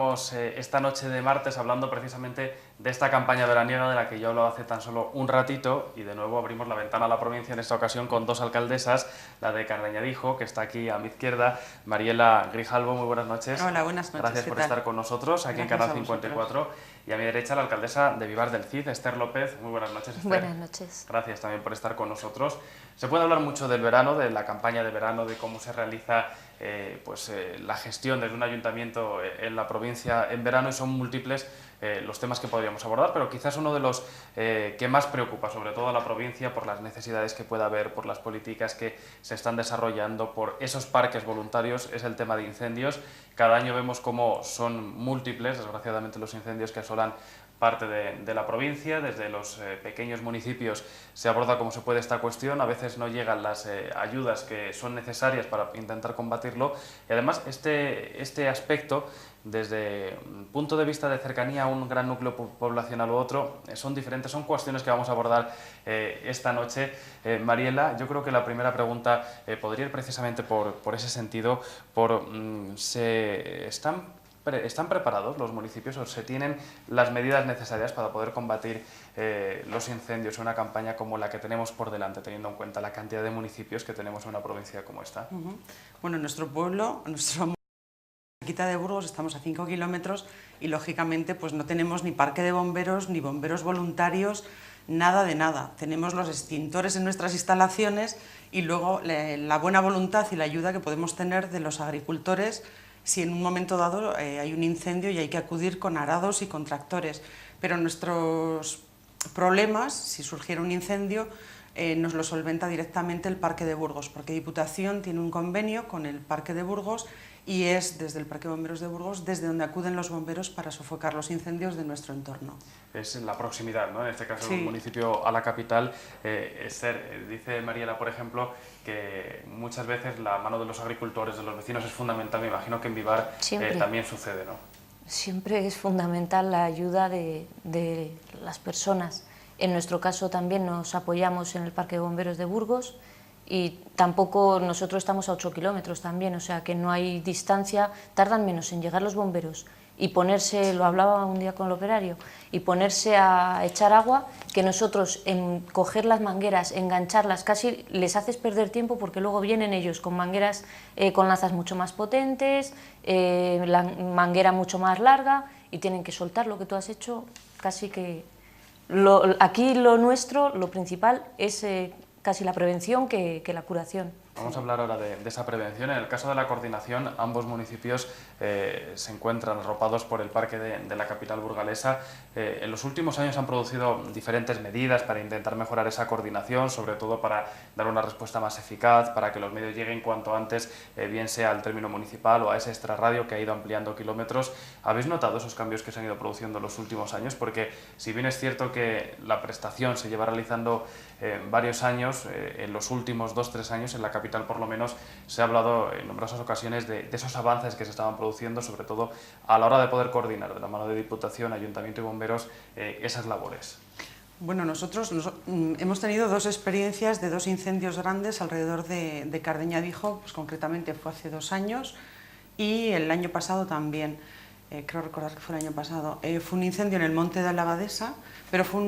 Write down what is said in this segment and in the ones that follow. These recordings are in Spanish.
Estamos esta noche de martes hablando precisamente de esta campaña veraniega de la que yo hablaba hace tan solo un ratito, y de nuevo abrimos la ventana a la provincia en esta ocasión con dos alcaldesas, la de Cardeñadijo, que está aquí a mi izquierda, Mariela Grijalvo. Muy buenas noches. Hola, buenas noches. Gracias por estar con nosotros aquí en Canal 54. Y a mi derecha la alcaldesa de Vivar del Cid, Esther López. Muy buenas noches, Esther. Buenas noches. Gracias también por estar con nosotros. Se puede hablar mucho del verano, de la campaña de verano, de cómo se realiza la gestión desde un ayuntamiento en la provincia en verano, y son múltiples los temas que podríamos abordar, pero quizás uno de los que más preocupa sobre todo a la provincia, por las necesidades que pueda haber, por las políticas que se están desarrollando, por esos parques voluntarios, es el tema de incendios. Cada año vemos cómo son múltiples, desgraciadamente, los incendios que asolan parte de la provincia. Desde los pequeños municipios se aborda cómo se puede esta cuestión, a veces no llegan las ayudas que son necesarias para intentar combatirlo, y además este aspecto, desde un punto de vista de cercanía a un gran núcleo poblacional u otro, son diferentes, son cuestiones que vamos a abordar esta noche. Mariela, yo creo que la primera pregunta podría ir precisamente por ese sentido, ¿están preparados los municipios o se tienen las medidas necesarias para poder combatir los incendios en una campaña como la que tenemos por delante, teniendo en cuenta la cantidad de municipios que tenemos en una provincia como esta? Bueno, en nuestro pueblo, Quita de Burgos, estamos a 5 kilómetros y lógicamente pues no tenemos ni parque de bomberos, ni bomberos voluntarios, nada de nada. Tenemos los extintores en nuestras instalaciones y luego la buena voluntad y la ayuda que podemos tener de los agricultores si en un momento dado hay un incendio y hay que acudir con arados y con tractores. Pero nuestros problemas, si surgiera un incendio, nos lo solventa directamente el Parque de Burgos, porque Diputación tiene un convenio con el Parque de Burgos y es desde el Parque de Bomberos de Burgos desde donde acuden los bomberos para sofocar los incendios de nuestro entorno. Es la proximidad, ¿no? En este caso, sí. Un municipio a la capital. Esther, dice Mariela, por ejemplo, que muchas veces la mano de los agricultores, de los vecinos, es fundamental. Me imagino que en Vivar también sucede, ¿no? Siempre es fundamental la ayuda de las personas. En nuestro caso también nos apoyamos en el Parque de Bomberos de Burgos, y tampoco nosotros estamos a 8 kilómetros también, o sea que no hay distancia, tardan menos en llegar los bomberos y ponerse, lo hablaba un día con el operario, y ponerse a echar agua, que nosotros en coger las mangueras, engancharlas, casi les haces perder tiempo porque luego vienen ellos con mangueras, con lanzas mucho más potentes, la manguera mucho más larga, y tienen que soltar lo que tú has hecho, casi que... Aquí lo nuestro, lo principal es casi la prevención que la curación. Vamos a hablar ahora de esa prevención. En el caso de la coordinación, ambos municipios se encuentran arropados por el parque de la capital burgalesa. En los últimos años han producido diferentes medidas para intentar mejorar esa coordinación, sobre todo para dar una respuesta más eficaz, para que los medios lleguen cuanto antes, bien sea al término municipal o a ese extrarradio que ha ido ampliando kilómetros. ¿Habéis notado esos cambios que se han ido produciendo en los últimos años? Porque si bien es cierto que la prestación se lleva realizando varios años, en los últimos 2-3 años en la capital por lo menos se ha hablado en numerosas ocasiones de esos avances que se estaban produciendo, sobre todo a la hora de poder coordinar de la mano de Diputación, Ayuntamiento y Bomberos esas labores. Bueno, nosotros hemos tenido dos experiencias de dos incendios grandes alrededor de Cardeñadijo, pues concretamente fue hace 2 años y el año pasado también. Creo recordar que fue el año pasado. Fue un incendio en el Monte de la Abadesa, pero fue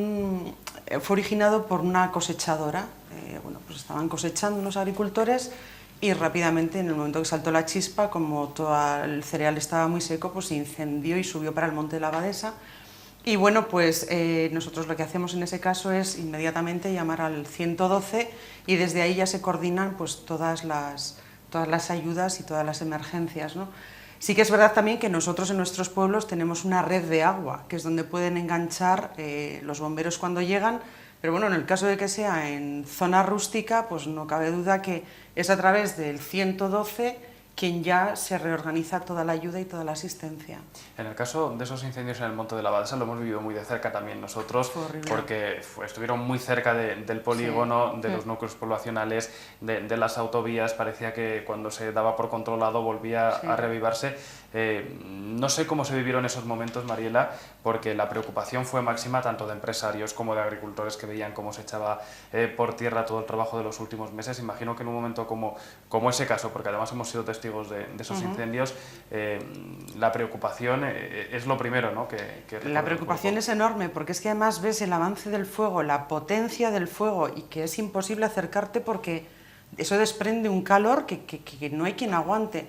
originado por una cosechadora. Bueno, pues estaban cosechando unos agricultores y rápidamente, en el momento que saltó la chispa, como todo el cereal estaba muy seco, pues se incendió y subió para el Monte de la Abadesa. Y bueno, pues nosotros lo que hacemos en ese caso es inmediatamente llamar al 112 y desde ahí ya se coordinan pues todas las ayudas y todas las emergencias, ¿no? Sí que es verdad también que nosotros en nuestros pueblos tenemos una red de agua, que es donde pueden enganchar los bomberos cuando llegan, pero bueno, en el caso de que sea en zona rústica, pues no cabe duda que es a través del 112 quien ya se reorganiza toda la ayuda y toda la asistencia. En el caso de esos incendios en el Monte de la Abadesa lo hemos vivido muy de cerca también nosotros, porque estuvieron muy cerca del polígono, de los núcleos poblacionales, de las autovías. Parecía que cuando se daba por controlado volvía a reavivarse. No sé cómo se vivieron esos momentos, Mariela, porque la preocupación fue máxima tanto de empresarios como de agricultores que veían cómo se echaba por tierra todo el trabajo de los últimos meses. Imagino que en un momento como ese caso, porque además hemos sido testigos de esos incendios, la preocupación es lo primero, ¿no? La preocupación es enorme, porque es que además ves el avance del fuego, la potencia del fuego, y que es imposible acercarte porque eso desprende un calor que no hay quien aguante.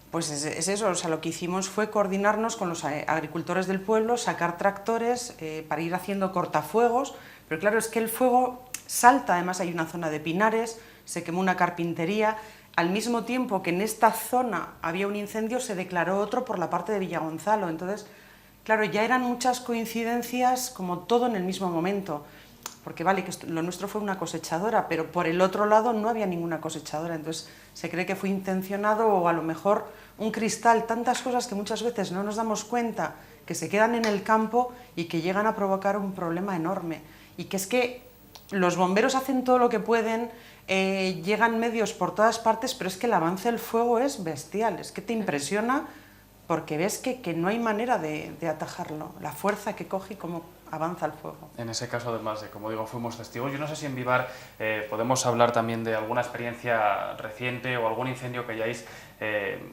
Pues es eso, o sea, lo que hicimos fue coordinarnos con los agricultores del pueblo, sacar tractores para ir haciendo cortafuegos, pero claro, es que el fuego salta, además hay una zona de pinares, se quemó una carpintería, al mismo tiempo que en esta zona había un incendio, se declaró otro por la parte de Villagonzalo, entonces, claro, ya eran muchas coincidencias, como todo en el mismo momento, porque vale, que lo nuestro fue una cosechadora, pero por el otro lado no había ninguna cosechadora, entonces se cree que fue intencionado o a lo mejor un cristal, tantas cosas que muchas veces no nos damos cuenta, que se quedan en el campo y que llegan a provocar un problema enorme. Y que es que los bomberos hacen todo lo que pueden, llegan medios por todas partes, pero es que el avance del fuego es bestial, es que te impresiona porque ves que no hay manera de atajarlo, la fuerza que coge y cómo avanza el fuego. En ese caso, además de, como digo, fuimos testigos. Yo no sé si en Vivar podemos hablar también de alguna experiencia reciente o algún incendio que hayáis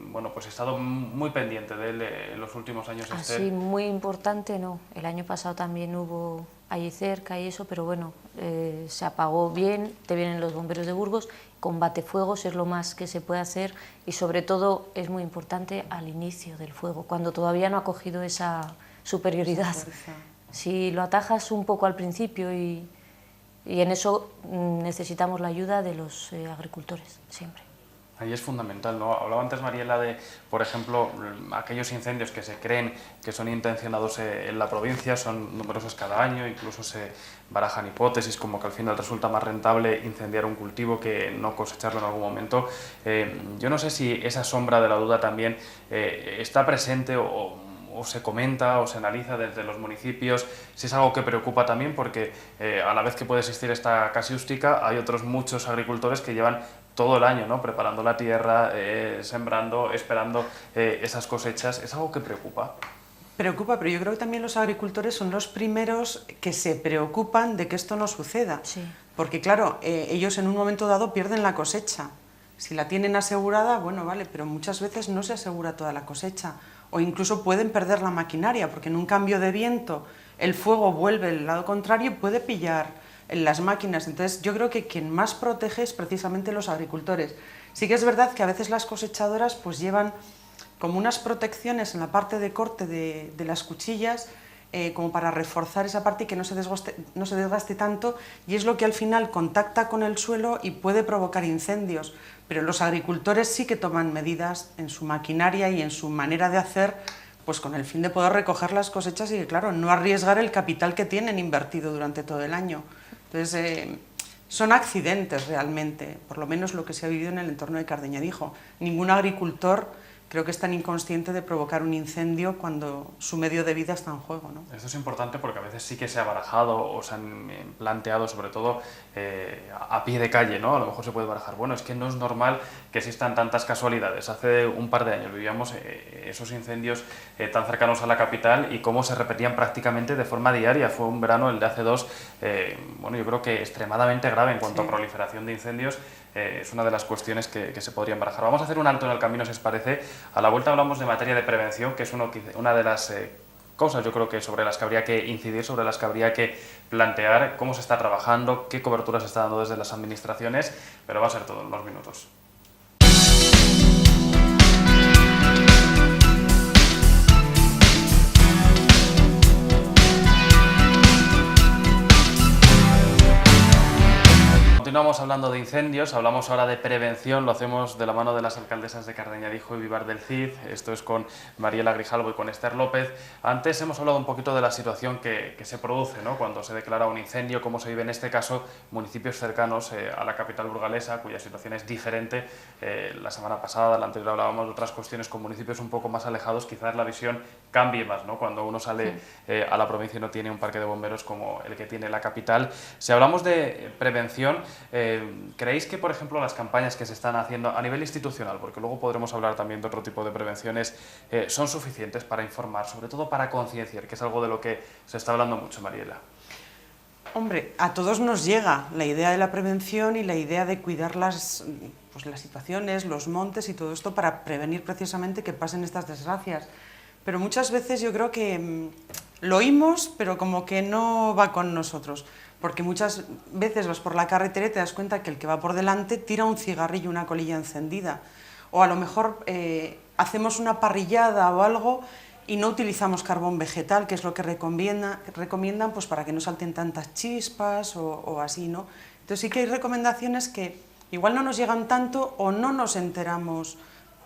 bueno, pues estado muy pendiente de él en los últimos años. Así, muy importante, no. El año pasado también hubo allí cerca y eso, pero bueno, se apagó bien, te vienen los bomberos de Burgos, combate fuegos es lo más que se puede hacer y sobre todo es muy importante al inicio del fuego, cuando todavía no ha cogido esa superioridad. Si lo atajas un poco al principio y en eso necesitamos la ayuda de los agricultores, siempre. Ahí es fundamental, ¿no? Hablaba antes Mariela de, por ejemplo, aquellos incendios que se creen que son intencionados en la provincia, son numerosos cada año, incluso se barajan hipótesis como que al final resulta más rentable incendiar un cultivo que no cosecharlo en algún momento. Yo no sé si esa sombra de la duda también está presente o se comenta o se analiza desde los municipios, si es algo que preocupa también, porque a la vez que puede existir esta casuística, hay otros muchos agricultores que llevan todo el año, ¿no? Preparando la tierra, sembrando, esperando esas cosechas. ¿Es algo que preocupa? Preocupa, pero yo creo que también los agricultores son los primeros que se preocupan de que esto no suceda. Sí. Porque claro, ellos en un momento dado pierden la cosecha. Si la tienen asegurada, bueno, vale, pero muchas veces no se asegura toda la cosecha. O incluso pueden perder la maquinaria, porque en un cambio de viento el fuego vuelve al lado contrario y puede pillar en las máquinas. Entonces yo creo que quien más protege es precisamente los agricultores. Sí que es verdad que a veces las cosechadoras pues llevan como unas protecciones en la parte de corte de las cuchillas, como para reforzar esa parte y que no se desgaste tanto, y es lo que al final contacta con el suelo y puede provocar incendios. Pero los agricultores sí que toman medidas en su maquinaria y en su manera de hacer, pues con el fin de poder recoger las cosechas y, claro, no arriesgar el capital que tienen invertido durante todo el año. Entonces, son accidentes realmente, por lo menos lo que se ha vivido en el entorno de Cardeñadijo. Ningún agricultor creo que es tan inconsciente de provocar un incendio cuando su medio de vida está en juego, ¿no? Esto es importante porque a veces sí que se ha barajado o se han planteado, sobre todo a pie de calle, ¿no? A lo mejor se puede barajar. Bueno, es que no es normal que existan tantas casualidades. Hace un par de años vivíamos esos incendios tan cercanos a la capital y cómo se repetían prácticamente de forma diaria. Fue un verano, el de hace dos, bueno, yo creo que extremadamente grave en cuanto a proliferación de incendios. Es una de las cuestiones que se podrían barajar. Vamos a hacer un alto en el camino, si os parece. A la vuelta hablamos de materia de prevención, que es una de las cosas, yo creo que sobre las que habría que incidir, sobre las que habría que plantear, cómo se está trabajando, qué cobertura se está dando desde las administraciones, pero va a ser todo en 2 minutos. Continuamos hablando de incendios, hablamos ahora de prevención, lo hacemos de la mano de las alcaldesas de Cardeñadijo y Vivar del Cid. Esto es con Mariela Grijalvo y con Esther López. Antes hemos hablado un poquito de la situación que se produce, ¿no? Cuando se declara un incendio, cómo se vive en este caso municipios cercanos a la capital burgalesa, cuya situación es diferente. La semana pasada, la anterior, hablábamos de otras cuestiones con municipios un poco más alejados. Quizás la visión cambie más, ¿no? Cuando uno sale a la provincia y no tiene un parque de bomberos como el que tiene la capital. Si hablamos de prevención, ¿Creéis que, por ejemplo, las campañas que se están haciendo a nivel institucional, porque luego podremos hablar también de otro tipo de prevenciones, son suficientes para informar, sobre todo para concienciar, que es algo de lo que se está hablando mucho, Mariela? Hombre, a todos nos llega la idea de la prevención y la idea de cuidar las situaciones, los montes y todo esto para prevenir precisamente que pasen estas desgracias. Pero muchas veces yo creo que lo oímos, pero como que no va con nosotros. Porque muchas veces vas por la carretera y te das cuenta que el que va por delante tira un cigarrillo, una colilla encendida. O a lo mejor hacemos una parrillada o algo y no utilizamos carbón vegetal, que es lo que recomiendan pues para que no salten tantas chispas o así, ¿no? Entonces sí que hay recomendaciones que igual no nos llegan tanto o no nos enteramos,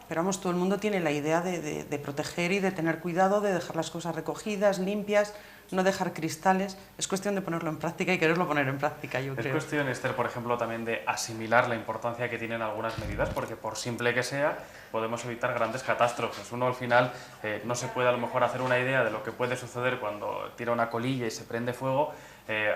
pero vamos, todo el mundo tiene la idea de proteger y de tener cuidado, de dejar las cosas recogidas, limpias, no dejar cristales. Es cuestión de ponerlo en práctica y quererlo poner en práctica, yo creo. Es cuestión, Esther, por ejemplo, también de asimilar la importancia que tienen algunas medidas, porque por simple que sea, podemos evitar grandes catástrofes. Uno al final no se puede a lo mejor hacer una idea de lo que puede suceder cuando tira una colilla y se prende fuego,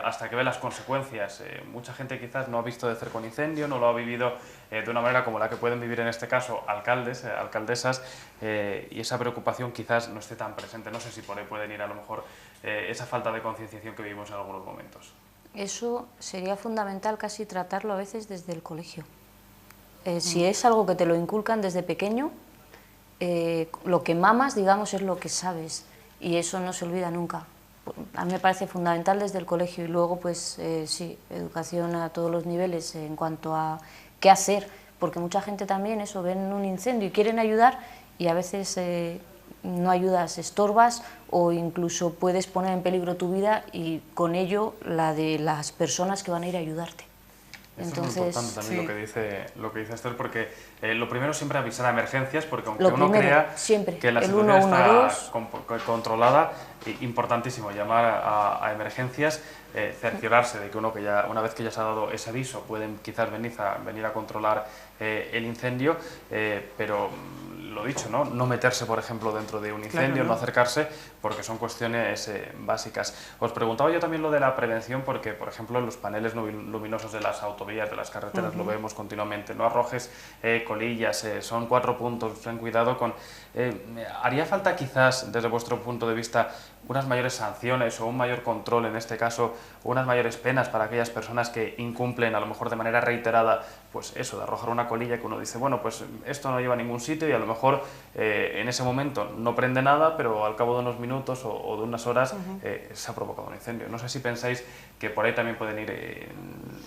hasta que ve las consecuencias. Mucha gente quizás no ha visto de cerca un incendio, no lo ha vivido de una manera como la que pueden vivir en este caso alcaldes, alcaldesas, y esa preocupación quizás no esté tan presente. No sé si por ahí pueden ir a lo mejor esa falta de concienciación que vivimos en algunos momentos. Eso sería fundamental casi tratarlo a veces desde el colegio. Si es algo que te lo inculcan desde pequeño, lo que mamas, digamos, es lo que sabes, y eso no se olvida nunca. A mí me parece fundamental desde el colegio, y luego pues sí, educación a todos los niveles en cuanto a qué hacer, porque mucha gente también eso, ven un incendio y quieren ayudar y a veces no ayudas, estorbas o incluso puedes poner en peligro tu vida y con ello la de las personas que van a ir a ayudarte. Entonces, es muy importante también sí, lo que dice Esther, porque lo primero siempre avisar a emergencias, porque aunque uno crea siempre, que la situación está controlada, importantísimo llamar a emergencias, cerciorarse de que uno que ya, una vez que ya se ha dado ese aviso, pueden quizás venir a controlar el incendio, pero lo dicho, no meterse, por ejemplo, dentro de un incendio, claro, no acercarse, porque son cuestiones básicas. Os preguntaba yo también lo de la prevención, porque, por ejemplo, en los paneles luminosos de las autovías, de las carreteras, lo vemos continuamente. No arrojes colillas, son 4 puntos, ten cuidado con... ¿Haría falta quizás, desde vuestro punto de vista, unas mayores sanciones o un mayor control, en este caso, o unas mayores penas para aquellas personas que incumplen, a lo mejor de manera reiterada, pues eso, de arrojar una colilla que uno dice, bueno, pues esto no lleva a ningún sitio y a lo mejor en ese momento no prende nada, pero al cabo de unos minutos o de unas horas se ha provocado un incendio? No sé si pensáis que por ahí también pueden ir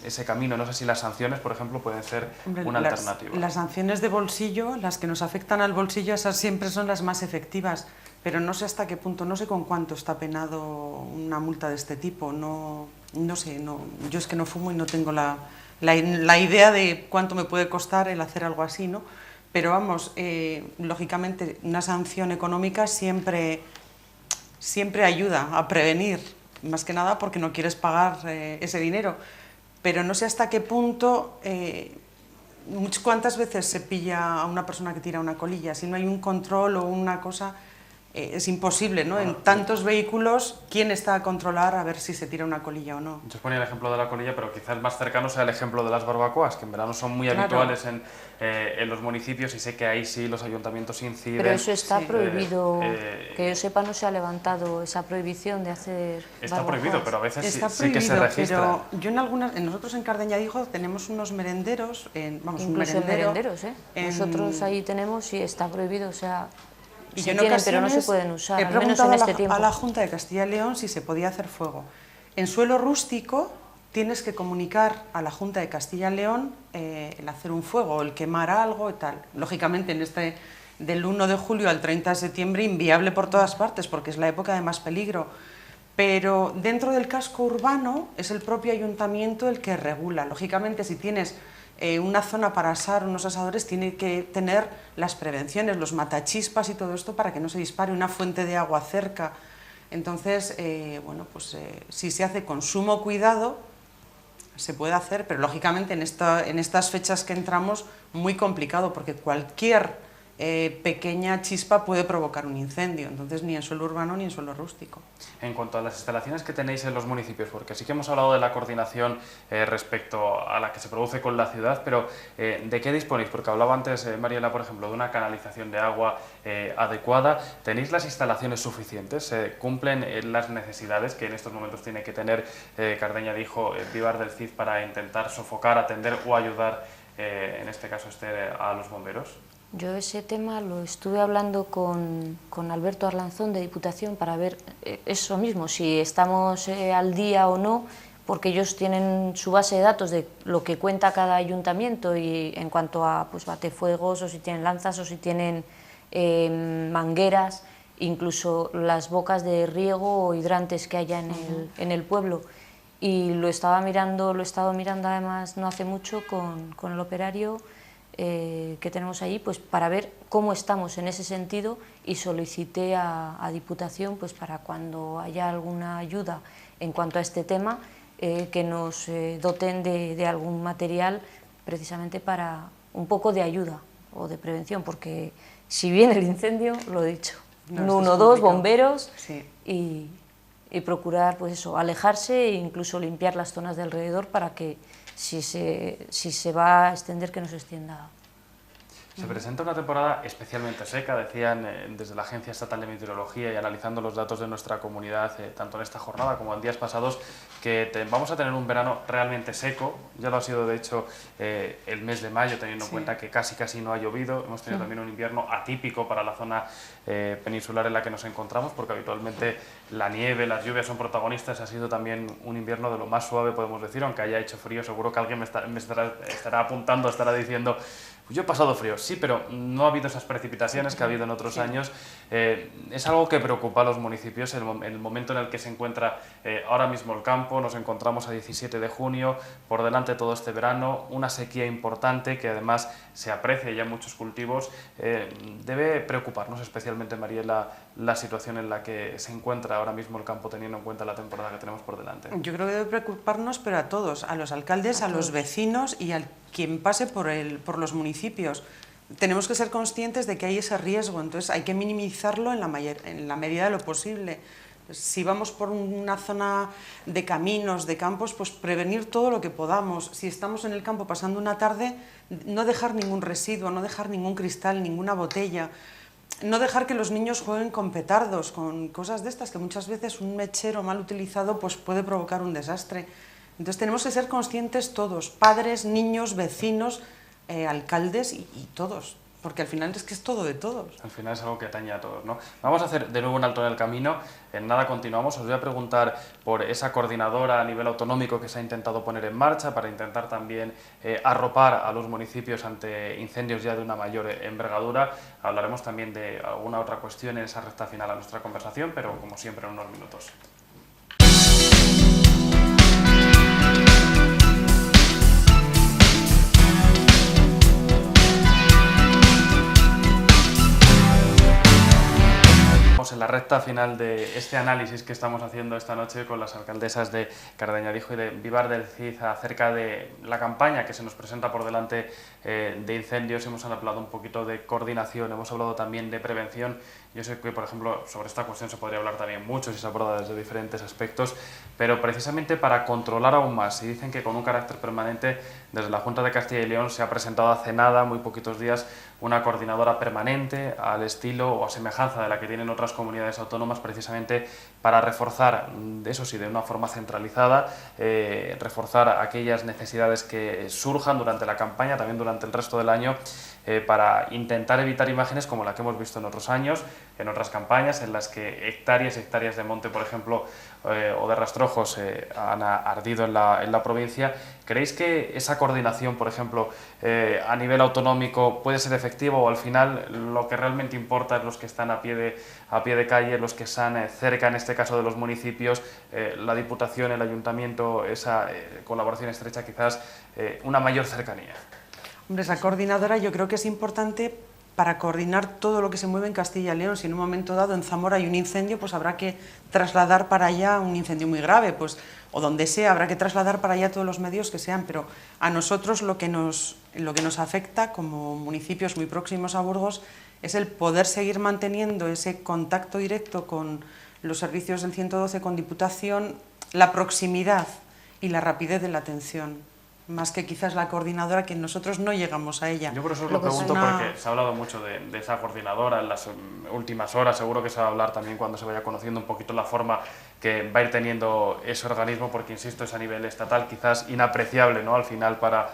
ese camino, no sé si las sanciones, por ejemplo, pueden ser una alternativa. Las sanciones de bolsillo, las que nos afectan al bolsillo, esas siempre son las más efectivas, pero no sé hasta qué punto, no sé con cuánto está penado una multa de este tipo, no sé, yo es que no fumo y no tengo la idea de cuánto me puede costar el hacer algo así, ¿no? Pero vamos, lógicamente una sanción económica siempre ayuda a prevenir, más que nada porque no quieres pagar ese dinero, pero no sé hasta qué punto, cuántas veces se pilla a una persona que tira una colilla, si no hay un control o una cosa... es imposible, ¿no? En tantos vehículos, ¿quién está a controlar a ver si se tira una colilla o no? Yo os ponía el ejemplo de la colilla, pero quizás más cercano sea el ejemplo de las barbacoas, que en verano son muy habituales en los municipios, y sé que ahí sí los ayuntamientos inciden. Pero eso está prohibido, que yo sepa no se ha levantado esa prohibición de hacer Está barbacoas. Prohibido, pero a veces está sí que se registra. Pero yo nosotros en Cardeñadijo tenemos unos merenderos, incluso en merenderos, nosotros ahí tenemos y está prohibido, o sea... Y se yo tienen, pero no se pueden usar, he al menos preguntado en este tiempo. a la Junta de Castilla y León si se podía hacer fuego. En suelo rústico tienes que comunicar a la Junta de Castilla y León el hacer un fuego, el quemar algo y tal. Lógicamente, del 1 de julio al 30 de septiembre, inviable por todas partes, porque es la época de más peligro. Pero dentro del casco urbano es el propio ayuntamiento el que regula. Lógicamente, si tienes una zona para asar, unos asadores, tiene que tener las prevenciones, los matachispas y todo esto para que no se dispare, una fuente de agua cerca. Entonces, bueno, pues si se hace con sumo cuidado, se puede hacer, pero lógicamente en estas fechas que entramos, muy complicado, porque cualquier pequeña chispa puede provocar un incendio, entonces ni en suelo urbano ni en suelo rústico. En cuanto a las instalaciones que tenéis en los municipios, porque sí que hemos hablado de la coordinación respecto a la que se produce con la ciudad, pero ¿de qué disponéis? Porque hablaba antes Mariela, por ejemplo, de una canalización de agua adecuada. ¿Tenéis las instalaciones suficientes? ¿Cumplen las necesidades que en estos momentos tiene que tener Cardeña Dijo, Vivar del Cid para intentar sofocar, atender o ayudar, en este caso, a los bomberos? Yo ese tema lo estuve hablando con Alberto Arlanzón de Diputación para ver eso mismo, si estamos al día o no, porque ellos tienen su base de datos de lo que cuenta cada ayuntamiento y en cuanto a pues, batefuegos, o si tienen lanzas, o si tienen mangueras, incluso las bocas de riego o hidrantes que haya en el pueblo. Y lo he estado mirando además no hace mucho con el operario que tenemos allí, pues para ver cómo estamos en ese sentido, y solicité a Diputación pues para cuando haya alguna ayuda en cuanto a este tema, que nos doten de algún material precisamente para un poco de ayuda o de prevención, porque si viene el incendio, lo he dicho, No, 1 o 2 bomberos, sí. y procurar pues eso, alejarse e incluso limpiar las zonas de alrededor para que si se va a extender, que no se extienda. Se presenta una temporada especialmente seca, decían desde la Agencia Estatal de Meteorología, y analizando los datos de nuestra comunidad, tanto en esta jornada como en días pasados, que vamos a tener un verano realmente seco. Ya lo ha sido, de hecho, el mes de mayo, teniendo en cuenta que casi no ha llovido. Hemos tenido también un invierno atípico para la zona peninsular en la que nos encontramos, porque habitualmente la nieve, las lluvias son protagonistas. Ha sido también un invierno de lo más suave, podemos decir, aunque haya hecho frío. Seguro que alguien me estará apuntando, estará diciendo: yo he pasado frío, sí, pero no ha habido esas precipitaciones que ha habido en otros años. Es algo que preocupa a los municipios, el momento en el que se encuentra ahora mismo el campo. Nos encontramos a 17 de junio, por delante todo este verano, una sequía importante que además se aprecia ya en muchos cultivos. Debe preocuparnos especialmente, Mariela, la situación en la que se encuentra ahora mismo el campo, teniendo en cuenta la temporada que tenemos por delante. Yo creo que debe preocuparnos, pero a todos, a los alcaldes, a los vecinos y a quien pase por los municipios. Tenemos que ser conscientes de que hay ese riesgo, entonces hay que minimizarlo en la medida de lo posible. Si vamos por una zona de caminos, de campos, pues prevenir todo lo que podamos. Si estamos en el campo pasando una tarde, no dejar ningún residuo, no dejar ningún cristal, ninguna botella, no dejar que los niños jueguen con petardos, con cosas de estas, que muchas veces un mechero mal utilizado pues puede provocar un desastre. Entonces tenemos que ser conscientes todos, padres, niños, vecinos, alcaldes y todos, porque al final es que es todo de todos. Al final es algo que atañe a todos, ¿no? Vamos a hacer de nuevo un alto en el camino, en nada continuamos. Os voy a preguntar por esa coordinadora a nivel autonómico que se ha intentado poner en marcha para intentar también arropar a los municipios ante incendios ya de una mayor envergadura. Hablaremos también de alguna otra cuestión en esa recta final a nuestra conversación, pero como siempre en unos minutos. En la recta final de este análisis que estamos haciendo esta noche con las alcaldesas de Cardeña Dijo y de Vivar del Cid acerca de la campaña que se nos presenta por delante de incendios. Hemos hablado un poquito de coordinación, hemos hablado también de prevención. Yo sé que, por ejemplo, sobre esta cuestión se podría hablar también mucho si se aborda desde diferentes aspectos, pero precisamente para controlar aún más, y dicen que con un carácter permanente, desde la Junta de Castilla y León se ha presentado hace nada, muy poquitos días, una coordinadora permanente al estilo o a semejanza de la que tienen otras comunidades autónomas, precisamente para reforzar, eso sí, de una forma centralizada, reforzar aquellas necesidades que surjan durante la campaña, también durante el resto del año, para intentar evitar imágenes como la que hemos visto en otros años, en otras campañas, en las que hectáreas y hectáreas de monte, por ejemplo, o de rastrojos han ardido en la provincia. ¿Creéis que esa coordinación, por ejemplo, a nivel autonómico puede ser efectiva, o al final lo que realmente importa es los que están a pie de calle, los que están cerca, en este caso de los municipios, la Diputación, el Ayuntamiento, esa colaboración estrecha, quizás una mayor cercanía? Hombre, esa coordinadora yo creo que es importante para coordinar todo lo que se mueve en Castilla y León. Si en un momento dado en Zamora hay un incendio, pues habrá que trasladar para allá un incendio muy grave, pues, o donde sea, habrá que trasladar para allá todos los medios que sean, pero a nosotros lo que nos afecta como municipios muy próximos a Burgos es el poder seguir manteniendo ese contacto directo con los servicios del 112, con Diputación, la proximidad y la rapidez de la atención, más que quizás la coordinadora, que nosotros no llegamos a ella. Yo por eso os lo pregunto, porque se ha hablado mucho de esa coordinadora en las últimas horas, seguro que se va a hablar también cuando se vaya conociendo un poquito la forma que va a ir teniendo ese organismo, porque insisto, es a nivel estatal, quizás inapreciable, ¿no?, al final para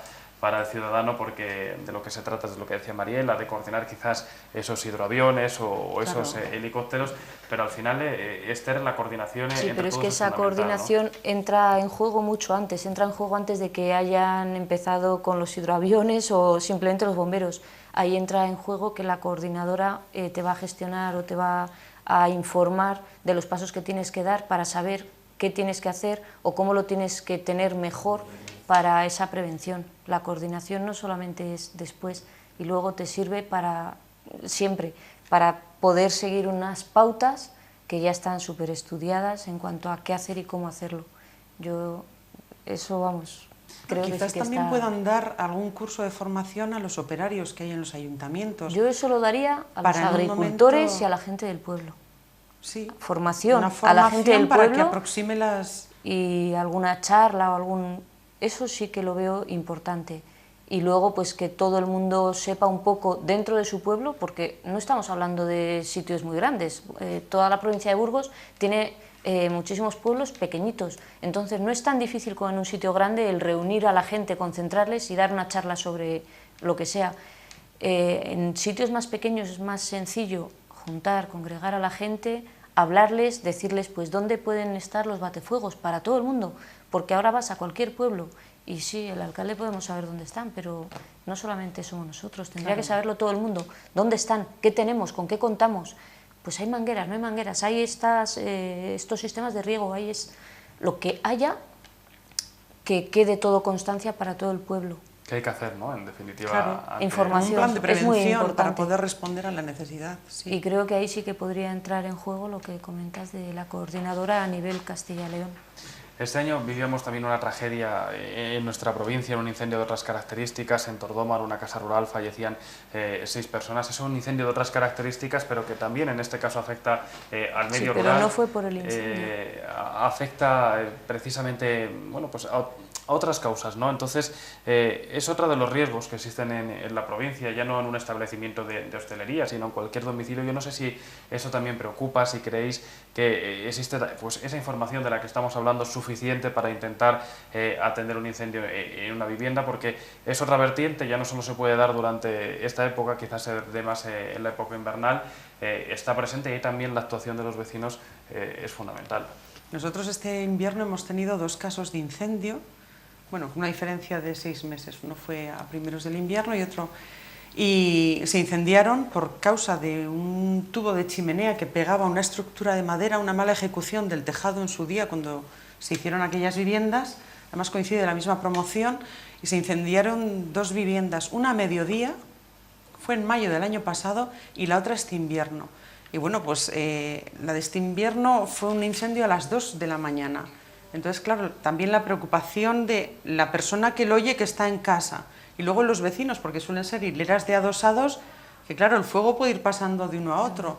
el ciudadano, porque de lo que se trata es de lo que decía Mariela, de coordinar quizás esos hidroaviones o esos helicópteros, pero al final, Esther, la coordinación... Sí, pero es que esa coordinación, ¿no?, entra en juego mucho antes, entra en juego antes de que hayan empezado con los hidroaviones o simplemente los bomberos. Ahí entra en juego que la coordinadora te va a gestionar o te va a informar de los pasos que tienes que dar para saber qué tienes que hacer o cómo lo tienes que tener mejor para esa prevención. La coordinación no solamente es después, y luego te sirve para siempre, para poder seguir unas pautas que ya están súper estudiadas en cuanto a qué hacer y cómo hacerlo. Yo, eso vamos, creo que quizás sí que también está... puedan dar algún curso de formación a los operarios que hay en los ayuntamientos. Yo eso lo daría a los agricultores y a la gente del pueblo. Sí, formación a la gente del para pueblo, que aproxime las... y alguna charla o algún... Eso sí que lo veo importante. Y luego pues que todo el mundo sepa un poco dentro de su pueblo, porque no estamos hablando de sitios muy grandes. Toda la provincia de Burgos tiene muchísimos pueblos pequeñitos. Entonces no es tan difícil como en un sitio grande el reunir a la gente, concentrarles y dar una charla sobre lo que sea. En sitios más pequeños es más sencillo juntar, congregar a la gente, hablarles, decirles pues dónde pueden estar los batefuegos para todo el mundo, porque ahora vas a cualquier pueblo y sí, el alcalde podemos saber dónde están, pero no solamente somos nosotros, tendría que saberlo todo el mundo, dónde están, qué tenemos, con qué contamos. Pues hay mangueras, no hay mangueras, hay estos sistemas de riego, hay lo que haya, que quede todo constancia para todo el pueblo. ¿Qué hay que hacer, no?, en definitiva? Claro, información, un plan de prevención es muy importante para poder responder a la necesidad. Sí. Y creo que ahí sí que podría entrar en juego lo que comentas de la coordinadora a nivel Castilla y León. Este año vivíamos también una tragedia en nuestra provincia, en un incendio de otras características. En Tordómar, una casa rural, fallecían 6 personas. Es un incendio de otras características, pero que también en este caso afecta al medio rural. Pero no fue por el incendio. Afecta precisamente, bueno, pues a otras causas, ¿no? Entonces, es otro de los riesgos que existen en la provincia, ya no en un establecimiento de hostelería, sino en cualquier domicilio. Yo no sé si eso también preocupa, si creéis que existe pues esa información de la que estamos hablando suficiente para intentar atender un incendio en una vivienda, porque es otra vertiente, ya no solo se puede dar durante esta época, quizás se dé más en la época invernal, está presente, y ahí también la actuación de los vecinos es fundamental. Nosotros este invierno hemos tenido 2 casos de incendio, bueno, una diferencia de 6 meses, uno fue a primeros del invierno y otro... Y se incendiaron por causa de un tubo de chimenea que pegaba una estructura de madera, una mala ejecución del tejado en su día cuando se hicieron aquellas viviendas, además coincide la misma promoción, y se incendiaron 2 viviendas, una a mediodía, fue en mayo del año pasado, y la otra este invierno. Y bueno, pues la de este invierno fue un incendio a las 2 de la mañana. Entonces, claro, también la preocupación de la persona que lo oye, que está en casa, y luego los vecinos, porque suelen ser hileras de adosados, que claro, el fuego puede ir pasando de uno a otro.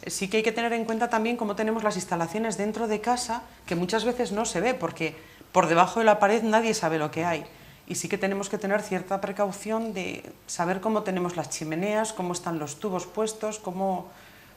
Sí que hay que tener en cuenta también cómo tenemos las instalaciones dentro de casa, que muchas veces no se ve, porque por debajo de la pared nadie sabe lo que hay. Y sí que tenemos que tener cierta precaución de saber cómo tenemos las chimeneas, cómo están los tubos puestos,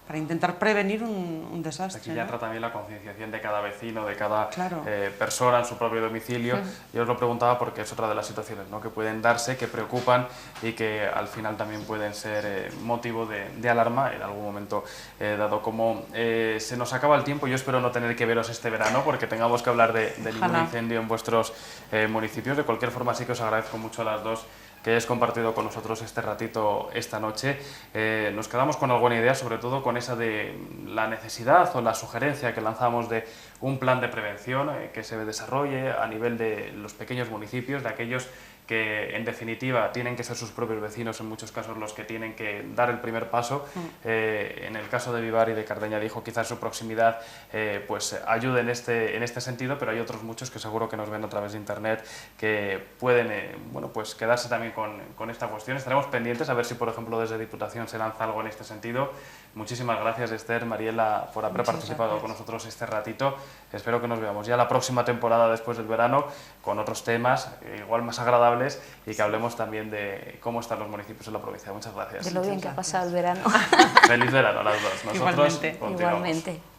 para intentar prevenir un desastre. Aquí ya entra también la concienciación de cada vecino, de cada claro. Persona en su propio domicilio. Yo os lo preguntaba porque es otra de las situaciones, ¿no?, que pueden darse, que preocupan y que al final también pueden ser motivo de alarma en algún momento dado. Como se nos acaba el tiempo, yo espero no tener que veros este verano porque tengamos que hablar de ningún incendio en vuestros municipios. De cualquier forma, sí que os agradezco mucho a las dos que hayáis compartido con nosotros este ratito esta noche. Nos quedamos con alguna idea, sobre todo con esa de la necesidad o la sugerencia que lanzamos de un plan de prevención que se desarrolle a nivel de los pequeños municipios, de aquellos que en definitiva tienen que ser sus propios vecinos en muchos casos los que tienen que dar el primer paso. En el caso de Vivar y de Cardeña dijo, quizás su proximidad pues ayude en este sentido, pero hay otros muchos que seguro que nos ven a través de internet que pueden bueno, pues quedarse también con esta cuestión. Estaremos pendientes a ver si, por ejemplo, desde Diputación se lanza algo en este sentido. Muchísimas gracias, Esther, Mariela, por haber participado con nosotros este ratito. Espero que nos veamos ya la próxima temporada después del verano con otros temas igual más agradables y que hablemos también de cómo están los municipios en la provincia. Muchas gracias. De lo bien que ha pasado el verano. Feliz verano a las dos. Nosotros Igualmente. continuamos. Igualmente.